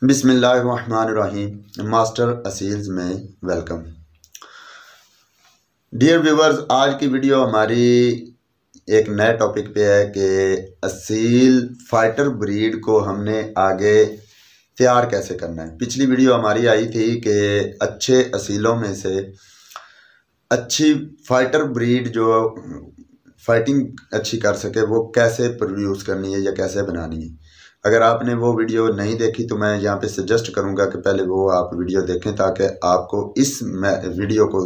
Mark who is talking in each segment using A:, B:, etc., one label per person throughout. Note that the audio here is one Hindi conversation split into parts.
A: बिस्मिल्लाहिर्रहमानिर्रहीम। मास्टर असील्स में वेलकम। डियर व्यूवर्स, आज की वीडियो हमारी एक नए टॉपिक पे है कि असील फाइटर ब्रीड को हमने आगे तैयार कैसे करना है। पिछली वीडियो हमारी आई थी कि अच्छे असीलों में से अच्छी फाइटर ब्रीड जो फाइटिंग अच्छी कर सके वो कैसे प्रोड्यूस करनी है या कैसे बनानी है। अगर आपने वो वीडियो नहीं देखी तो मैं यहाँ पे सजेस्ट करूँगा कि पहले वो आप वीडियो देखें ताकि आपको इस वीडियो को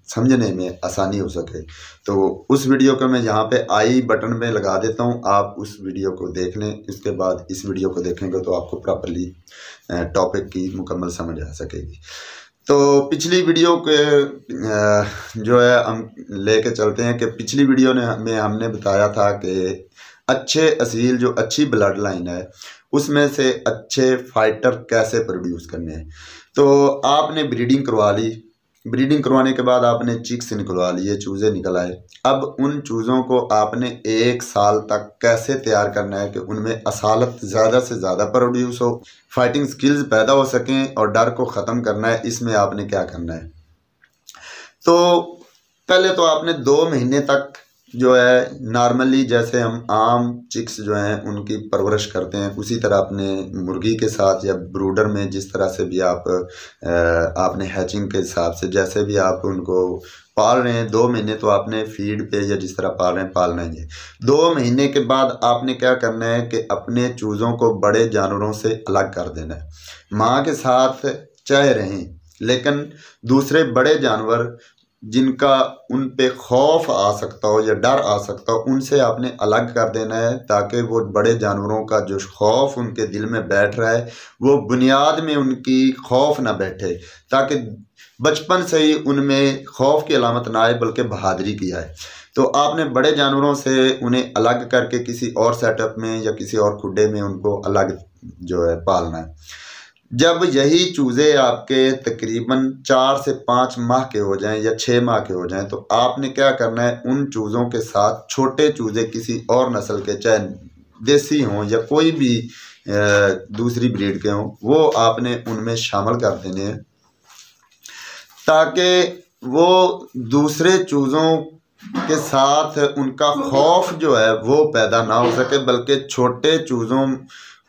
A: समझने में आसानी हो सके। तो उस वीडियो को मैं यहाँ पे आई बटन में लगा देता हूँ, आप उस वीडियो को देख लें। इसके बाद इस वीडियो को देखेंगे तो आपको प्रॉपरली टॉपिक की मुकम्मल समझ आ सकेगी। तो पिछली वीडियो के जो है हम लेके चलते हैं कि पिछली वीडियो में हमने बताया था कि अच्छे असील जो अच्छी ब्लड लाइन है उसमें से अच्छे फाइटर कैसे प्रोड्यूस करने हैं। तो आपने ब्रीडिंग करवा ली, ब्रीडिंग करवाने के बाद आपने चिक्स निकलवा लिए, चूज़े निकल आए। अब उन चूज़ों को आपने 1 साल तक कैसे तैयार करना है कि उनमें असालत ज़्यादा से ज़्यादा प्रोड्यूस हो, फाइटिंग स्किल्स पैदा हो सकें और डर को ख़त्म करना है। इसमें आपने क्या करना है, तो पहले तो आपने 2 महीने तक जो है नॉर्मली जैसे हम आम चिक्स जो हैं उनकी परवरिश करते हैं उसी तरह अपने मुर्गी के साथ या ब्रूडर में जिस तरह से भी आपने हैचिंग के हिसाब से जैसे भी आप उनको पाल रहे हैं 2 महीने तो आपने फीड पे या जिस तरह पाल रहे हैं पालना ही है। 2 महीने के बाद आपने क्या करना है कि अपने चूज़ों को बड़े जानवरों से अलग कर देना है। माँ के साथ चाहे रहें लेकिन दूसरे बड़े जानवर जिनका उन पे खौफ आ सकता हो या डर आ सकता हो उनसे आपने अलग कर देना है ताकि वो बड़े जानवरों का जो खौफ उनके दिल में बैठ रहा है वो बुनियाद में उनकी खौफ ना बैठे, ताकि बचपन से ही उनमें खौफ की अलामत ना आए बल्कि बहादुरी की आए। तो आपने बड़े जानवरों से उन्हें अलग करके किसी और सेटअप में या किसी और खुड्डे में उनको अलग जो है पालना है। जब यही चूज़े आपके तकरीबन 4 से 5 माह के हो जाएं या 6 माह के हो जाएं तो आपने क्या करना है, उन चूज़ों के साथ छोटे चूज़े किसी और नस्ल के, चाहे देसी हों या कोई भी दूसरी ब्रीड के हों, वो आपने उनमें शामिल कर देने हैं ताकि वो दूसरे चूज़ों के साथ उनका खौफ जो है वो पैदा ना हो सके बल्कि छोटे चूज़ों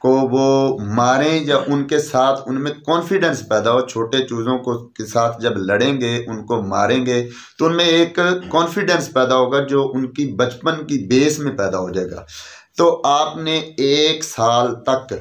A: को वो मारें या उनके साथ उनमें कॉन्फिडेंस पैदा हो। छोटे चूज़ों को के साथ जब लड़ेंगे, उनको मारेंगे तो उनमें एक कॉन्फिडेंस पैदा होगा जो उनकी बचपन की बेस में पैदा हो जाएगा। तो आपने 1 साल तक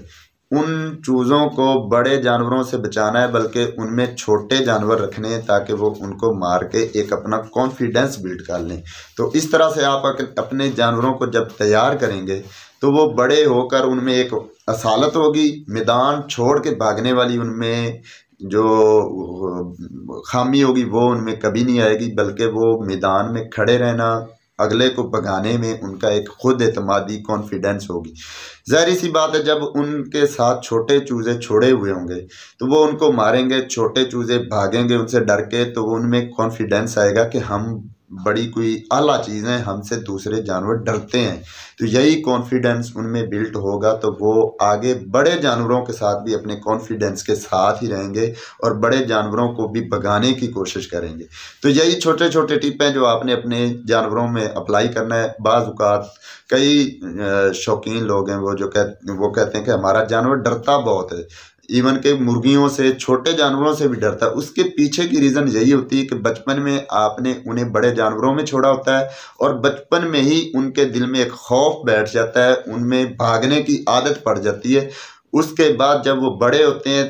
A: उन चूज़ों को बड़े जानवरों से बचाना है बल्कि उनमें छोटे जानवर रखने हैं ताकि वो उनको मार के एक अपना कॉन्फिडेंस बिल्ड कर लें। तो इस तरह से आप अपने जानवरों को जब तैयार करेंगे तो वो बड़े होकर उनमें एक असालत होगी, मैदान छोड़ के भागने वाली उनमें जो खामी होगी वो उनमें कभी नहीं आएगी बल्कि वो मैदान में खड़े रहना, अगले को भगाने में उनका एक खुद एतमादी कॉन्फिडेंस होगी। ज़ाहिर सी बात है जब उनके साथ छोटे चूज़े छोड़े हुए होंगे तो वो उनको मारेंगे, छोटे चूज़े भागेंगे उनसे डर के, तो उनमें कॉन्फिडेंस आएगा कि हम बड़ी कोई आला चीज़ है, हमसे दूसरे जानवर डरते हैं। तो यही कॉन्फिडेंस उनमें बिल्ट होगा तो वो आगे बड़े जानवरों के साथ भी अपने कॉन्फिडेंस के साथ ही रहेंगे और बड़े जानवरों को भी भगाने की कोशिश करेंगे। तो यही छोटे छोटे टिप हैं जो आपने अपने जानवरों में अप्लाई करना है। बाज़ औक़ात कई शौकीन लोग हैं वो कहते हैं कि हमारा जानवर डरता बहुत है, इवन के मुर्गियों से, छोटे जानवरों से भी डरता है। उसके पीछे की रीज़न यही होती है कि बचपन में आपने उन्हें बड़े जानवरों में छोड़ा होता है और बचपन में ही उनके दिल में एक खौफ बैठ जाता है, उनमें भागने की आदत पड़ जाती है। उसके बाद जब वो बड़े होते हैं,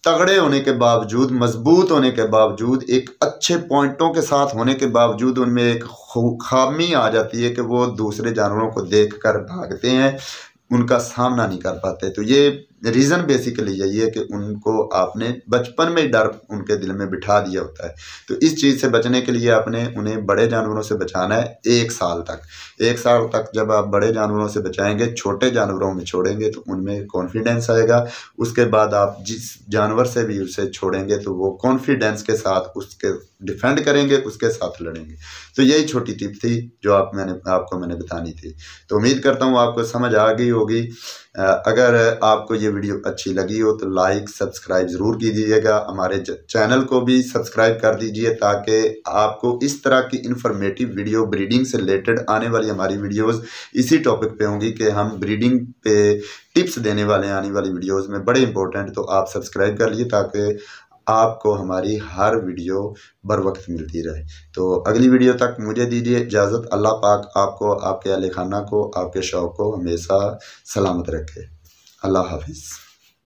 A: तगड़े होने के बावजूद, मजबूत होने के बावजूद, एक अच्छे पॉइंटों के साथ होने के बावजूद उनमें एक खामी आ जाती है कि वो दूसरे जानवरों को देखकर भागते हैं, उनका सामना नहीं कर पाते। तो ये रीज़न बेसिकली यही है कि उनको आपने बचपन में डर उनके दिल में बिठा दिया होता है। तो इस चीज़ से बचने के लिए आपने उन्हें बड़े जानवरों से बचाना है 1 साल तक। 1 साल तक जब आप बड़े जानवरों से बचाएंगे, छोटे जानवरों में छोड़ेंगे तो उनमें कॉन्फिडेंस आएगा। उसके बाद आप जिस जानवर से भी उसे छोड़ेंगे तो वो कॉन्फिडेंस के साथ उसके डिफेंड करेंगे, उसके साथ लड़ेंगे। तो यही छोटी टिप थी जो मैंने बतानी थी। तो उम्मीद करता हूँ आपको समझ आ गई होगी। अगर आपको ये वीडियो अच्छी लगी हो तो लाइक सब्सक्राइब ज़रूर कीजिएगा। हमारे चैनल को भी सब्सक्राइब कर दीजिए ताकि आपको इस तरह की इंफॉर्मेटिव वीडियो ब्रीडिंग से रिलेटेड आने वाली हमारी वीडियोस इसी टॉपिक पे होंगी कि हम ब्रीडिंग पे टिप्स देने वाले हैं आने वाली वीडियोस में, बड़े इंपॉर्टेंट। तो आप सब्सक्राइब कर लिए ताकि आपको हमारी हर वीडियो बर वक्त मिलती रहे। तो अगली वीडियो तक मुझे दीजिए इजाज़त। अल्लाह पाक आपको, आपके अहल खाना को, आपके शौक़ को हमेशा सलामत रखे। अल्लाह हाफिज़।